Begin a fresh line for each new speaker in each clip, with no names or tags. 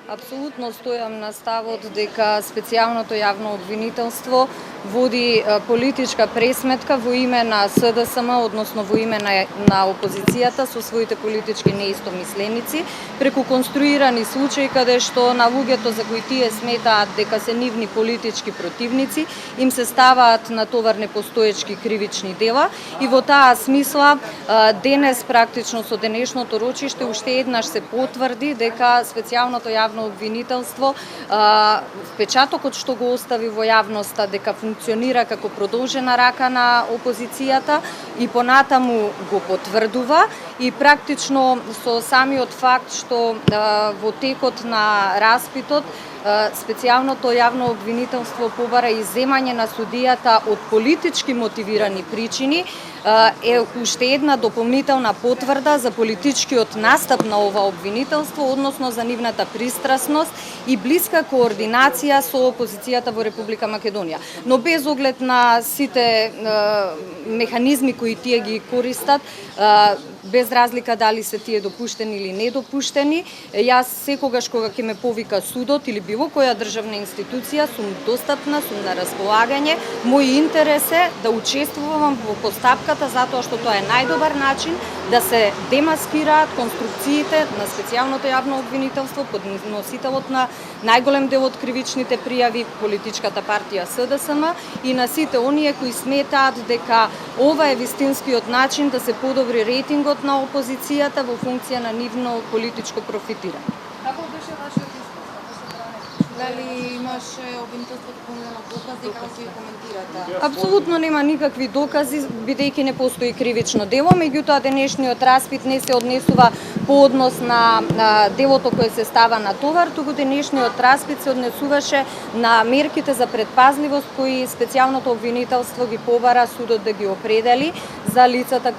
Апсолутно стојам на ставот дека специјалното јавно обвинителство води политичка пресметка во име на СДСМ, односно во име на опозицијата со своите политички неистомисленици, преку конструирани случаи каде што на луѓето за кои тие сметаат дека се нивни политички противници, им се ставаат на товар непостоечки кривични дела и во таа смисла денес практично со денешното рочиште уште еднаш се потврди дека специјалното јавно обвинителство впечатокот што го остави во јавноста дека функционира како продолжена рака на опозицијата и понатаму го потврдува и практично со самиот факт што во текот на распитот специјалното јавно обвинителство побара изземање на судијата од политички мотивирани причини е уште една дополнителна потврда за политичкиот настап на ова обвинителство, односно за нивната пристрасност и блиска координација со опозицијата во Република Македонија. Но без оглед на сите механизми кои тие ги користат, без разлика дали се тие допуштени или недопуштени, јас секогаш кога ќе ме повика судот или било која државна институција сум достапна, сум на располагање. Мој интерес е да учествувам во постапката затоа што тоа е најдобар начин да се демаскираат конструкциите на специјалното јавно обвинителство под носителот на најголем дел од кривичните пријави, политичката партија СДСМ, и на сите оние кои сметаат дека ова е вистинскиот начин да се подобри рейтингот на опозицијата во функција на нивно политичко профитирање.
Како беше вашиот испит? Дали имаше обвинителството помнено докази, како ќе коментирате?
Апсолутно нема никакви докази, бидејќи не постои кривично дело, меѓутоа денешниот распит не се однесува по однос на делото кое се става на товар, туку денешниот распит се однесуваше на мерките за предпазливост кои специјалното обвинителство ги побара судот да ги определи за лицата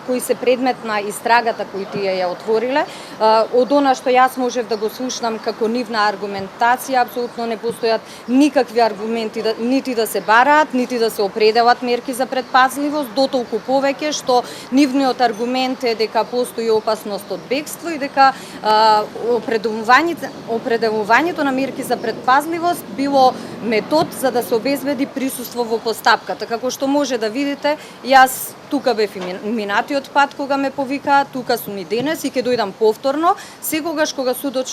кои се предмет на истрагата кои тие ја отвориле. Од она што јас можев да го слушнам како нивна аргументација, апсолутно не постојат никакви аргументи нити да се бараат, нити да се определат мерки за предпазливост, дотолку повеќе што нивниот аргумент е дека постои опасност од бегство и дека определувањето на мерки за предпазливост било метод за да се обезбеди присуство во постапката. Како што може да видите, јас тука бев и минатиот пат кога ме повикаа, тука сум и денес и ќе дојдам повторно, секогаш кога судот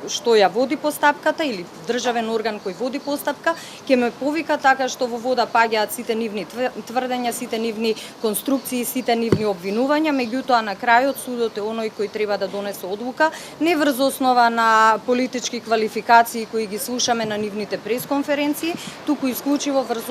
што ја води постапката или државен орган кој води постапка, ќе ме повика така што во вода паѓаат сите нивни тврдења, сите нивни конструкции, сите нивни обвинувања, меѓутоа на крајот судот е оној кој треба да донесе одлука, не врз основа на политички квалификации кои ги слушаме на нивните пресконференции, туку исклучиво врз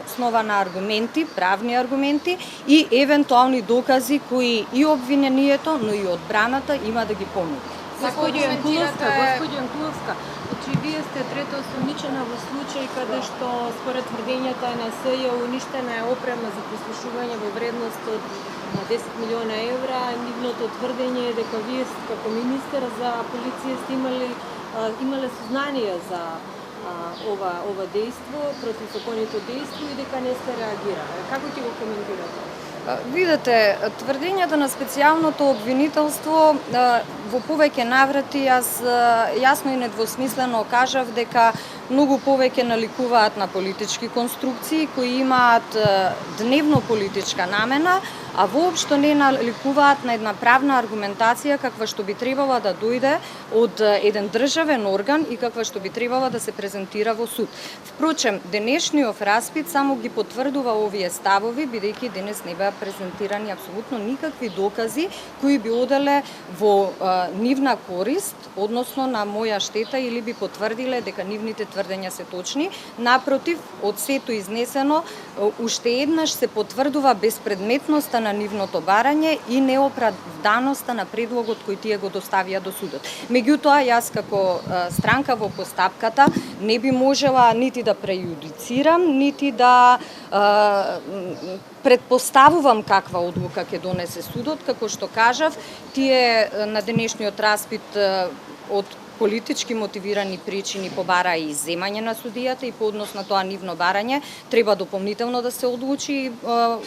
основа на аргументи, правни аргументи и евентуални докази кои и обвинението, но и одбраната има да ги понуди.
Господин
Янкуловска, значи вие сте трета осумничена во случај каде што според тврдењата на СЈ уништена е опрема за послушување во вредност од 10 милиона евра. Нивното тврдење е дека вие како министер за полиција сте имале сознание за ова дејство, противзаконито дејство и дека не сте реагирале. Како ќе го коментирате?
Видете, тврдењата на специјалното обвинителство во повеќе наврати јас јасно и недвосмислено кажав дека многу повеќе наликуваат на политички конструкции кои имаат дневно политичка намена, а воопшто не наликуваат на една правна аргументација каква што би требала да дојде од еден државен орган и каква што би требала да се презентира во суд. Впрочем, денешниот распит само ги потврдува овие ставови, бидејќи денес не беа презентирани апсолутно никакви докази кои би оделе во нивна корист, односно на моја штета, или би потврдиле дека нивните тврдења се точни. Напротив, од сето изнесено, уште еднаш се потврдува безпредметноста на нивното барање и неоправданоста на предлогот кој тие го доставија до судот. Меѓутоа, јас како странка во постапката не би можела нити да прејудицирам, нити да предпоставувам каква одлука ќе донесе судот, како што кажав, тие на денешниот распит од политички мотивирани причини побара и земање на судијата и по однос на тоа нивно барање треба дополнително да се одлучи и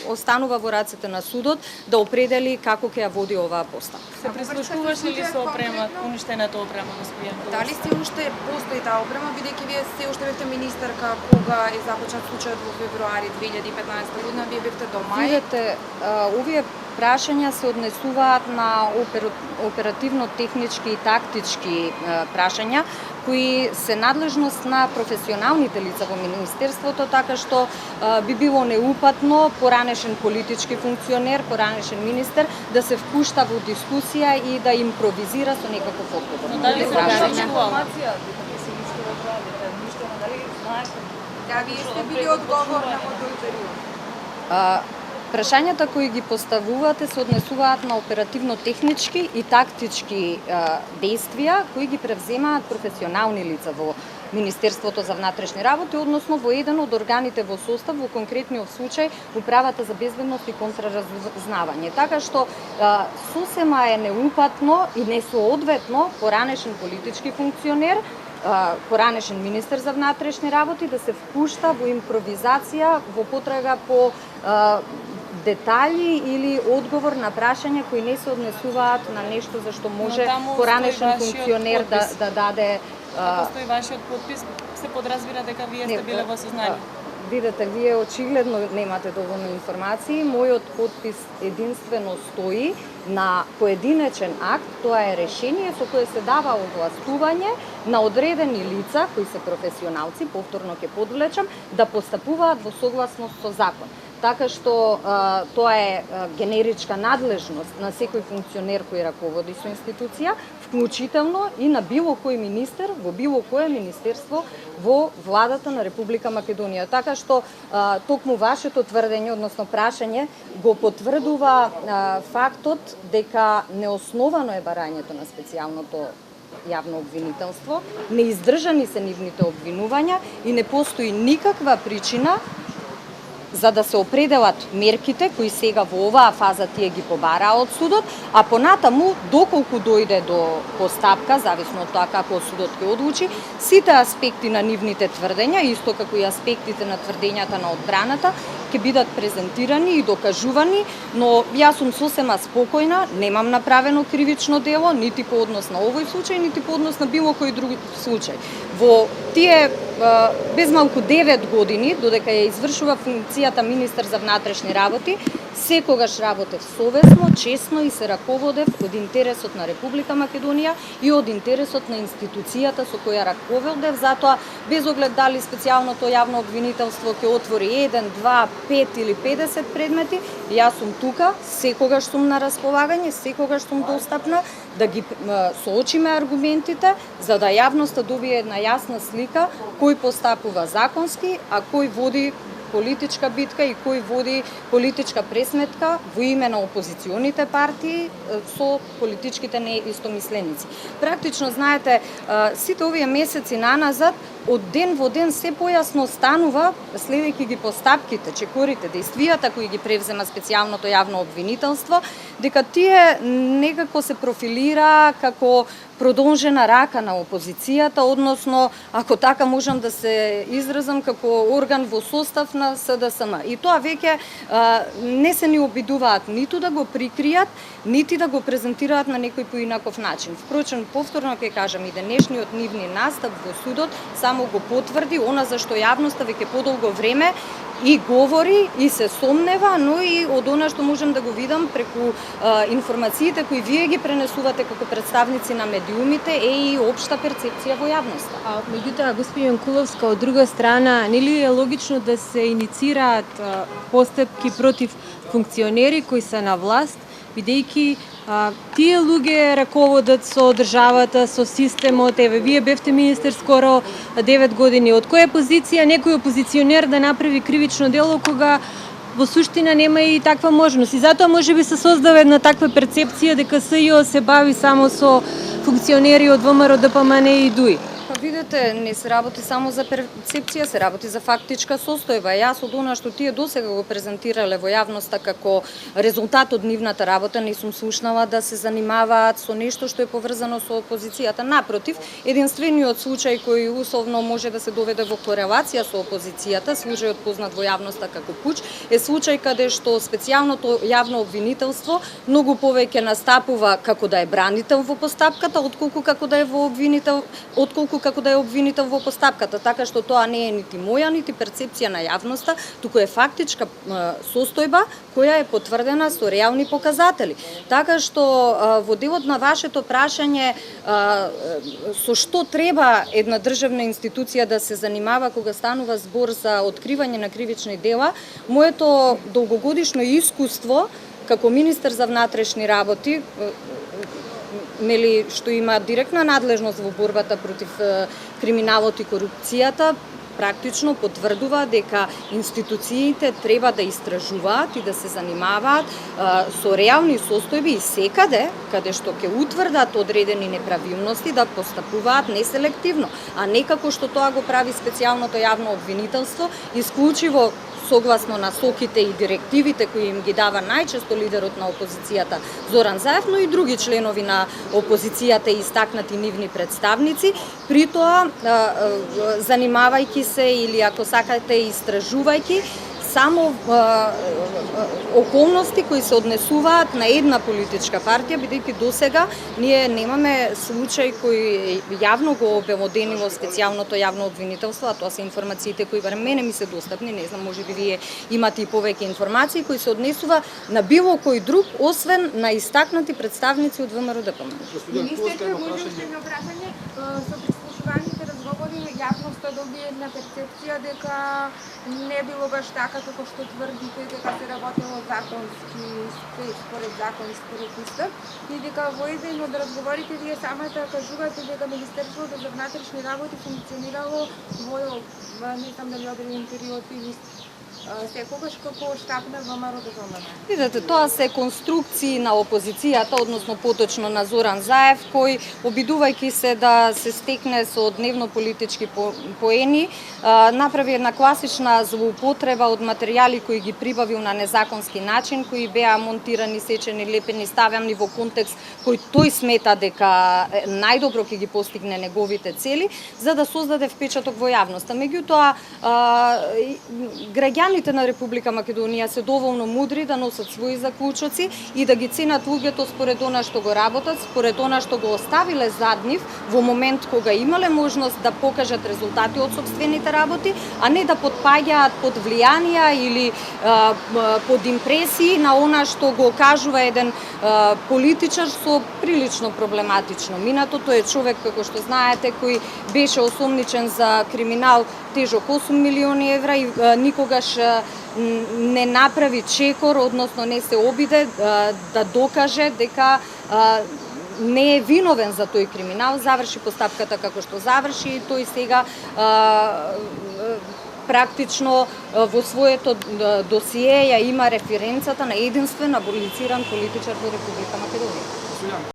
останува во рацете на судот да определи како ќе ја води оваа постапка.
Се прислушуваш ли со опрема, уништената опрема, господин Куловски?
Дали се уште постои таа опрема, бидејќи вие се уште бевте министарка кога е започнат случајот во февруари 2015 година, вие бевте до мај?
Видете, овие прашања се однесуваат на оперативно-технички и тактички прашања кои се надлежност на професионалните лица во Министерството, така што би било неупатно поранешен политички функционер, поранешен министер да се впушта во дискусија и да импровизира со некаков одговор.
Но дали се прашања?
Да, вие сте били одговорна во тој период.
Прашањата кои ги поставувате се однесуваат на оперативно-технички и тактички действија кои ги превземаат професионални лица во Министерството за внатрешни работи, односно во еден од органите во состав, во конкретниот случај Управата за безбедност и контраразузнавање. Така што сосема е неупатно и несоодветно поранешен политички функционер, поранешен министер за внатрешни работи да се впушта во импровизација, во потрага по детали или одговор на прашања кои не се однесуваат на нешто за што може поранешен функционер да даде.
Постои вашиот подпис, се подразбира дека вие сте биле во сознание.
Видете, вие очигледно немате доволно информации. Мојот подпис единствено стои на поединечен акт, тоа е решение со кое се дава овластување на одредени лица кои се професионалци, повторно ќе подвлечам, да постапуваат во согласност со закон. Така што тоа е генеричка надлежност на секој функционер кој раководи со институција, вклучително и на било кој министер во било кое министерство во владата на Република Македонија. Така што токму вашето тврдење, односно прашање, го потврдува фактот дека неосновано е барањето на специјалното јавно обвинителство, неиздржани се нивните обвинувања и не постои никаква причина за да се определат мерките кои сега во оваа фаза тие ги побараа од судот, а понатаму доколку дојде до постапка, зависно од тоа како судот ќе одлучи, сите аспекти на нивните тврдења, исто како и аспектите на тврдењата на одбраната, ќе бидат презентирани и докажувани, но јас сум сосема спокојна, немам направено кривично дело, нити по однос на овој случај, нити по однос на било кој друг случај. Во тие безмалку 9 години, додека ја извршува функцијата министер за внатрешни работи, секогаш работев совесно, честно и се раководев од интересот на Република Македонија и од интересот на институцијата со која раководев, затоа без оглед дали специјалното јавно обвинителство ќе отвори 1, 2, 5 или 50 предмети, јас сум тука, секогаш сум на располагање, секогаш сум достапна да ги соочиме аргументите, за да јавноста добие една јасна слика кој постапува законски, а кој води политичка битка и кој води политичка пресметка во име на опозиционите партии со политичките неистомисленици. Практично, знаете, сите овие месеци наназад, од ден во ден се појасно станува, следејќи ги постапките, чекорите, действијата кои ги превзема специјалното јавно обвинителство, дека тие некако се профилира како продолжена рака на опозицијата, односно, ако така можам да се изразам, како орган во состав на СДСМ. И тоа веќе не се ни обидуваат ниту да го прикријат, нити да го презентираат на некој поинаков начин. Впрочем, повторно ќе кажам, и денешниот нивни настап во судот само го потврди она за што јавноста веќе подолго време и говори и се сомнева, но и од она што можам да го видам преку информациите кои вие ги пренесувате како представници на медиумите е и општа перцепција во јавноста.
Меѓутоа, господин Куловска, од друга страна, нели е логично да се иницираат постапки против функционери кои се на власт, бидејќи тие луѓе раководат со државата, со системот. Еве, вие бевте министер скоро 9 години. Од која позиција некој опозиционер да направи кривично дело кога во суштина нема и таква можност? И затоа можеби се создава една таква перцепција дека СЈО се бави само со функционери од ВМРО, ДПМН и ДУИ.
Видете, не се работи само за перцепција, се работи за фактичка состојба. Јас од она што тие досега го презентирале во јавноста како резултат од нивната работа, не сум слушнала да се занимаваат со нешто што е поврзано со опозицијата. Напротив, единствениот случај кој условно може да се доведе во корелација со опозицијата, случајот познат во јавноста како пуч, е случај каде што специјалното јавно обвинителство многу повеќе настапува како да е бранител во постапката, отколку како да е обвинител во постапката, така што тоа не е нити моја, нити перцепција на јавноста, туку е фактичка состојба која е потврдена со реални показатели. Така што во делот на вашето прашање со што треба една државна институција да се занимава кога станува збор за откривање на кривични дела, моето долгогодишно искуство како министер за внатрешни работи, што има директна надлежност во борбата против криминалот и корупцијата, практично потврдува дека институциите треба да истражуваат и да се занимаваат со реални состојби и секаде каде што ќе утврдат одредени неправилности да постапуваат неселективно, а не како што тоа го прави специјалното јавно обвинителство, исклучиво согласно насоките и директивите кои им ги дава најчесто лидерот на опозицијата Зоран Заев, но и други членови на опозицијата и истакнати нивни представници, при тоа занимавајќи се или ако сакате истражувајќи само околности кои се однесуваат на една политичка партија, бидејќи досега ние немаме случај кој јавно го обелоденило специјалното јавно обвинителство, а тоа се информациите кои барем мене ми се достапни, не знам, можеби вие имате и повеќе информации, кои се однесува на било кој друг, освен на истакнати представници од ВМРО-ДПМН.
Министерка, може уште едно прашање, со прислушуваните разговори јавноста добие една перцепција дека не било баш така како што тврдите, дека се работело законски, според закон и според устав, и дека во еден од разговорите вие самата кажувате дека Министерството за внатрешни работи функционирало во не знам дали одреден период или секогаш како штаб на ВМРО-ДПМН.
Видете, тоа се конструкции на опозицијата, односно поточно на Зоран Заев, кој обидувајќи се да се стекне со дневно-политички поени, направи една класична злоупотреба од материјали кои ги прибавил на незаконски начин, кои беа монтирани, сечени, лепени, ставени во контекст кој тој смета дека најдобро ќе ги постигне неговите цели, за да создаде впечаток во јавноста. Меѓутоа, граѓаните на Република Македонија се доволно мудри да носат своји заклучоци и да ги ценат луѓето според она што го работат, според она што го оставиле зад нив во момент кога имале можност да покажат резултати од сопствените работи, а не да потпаѓаат под влијанија или под импресии на она што го кажува еден политичар со прилично проблематично минато. Тој е човек, како што знаете, кој беше осомничен за криминал тежок 8 милиони евра и никогаш не направи чекор, односно не се обиде да докаже дека не е виновен за тој криминал, заврши постапката како што заврши и тој сега практично во своето досие ја има референцата на единствен аболициран политичар во Република Македонија.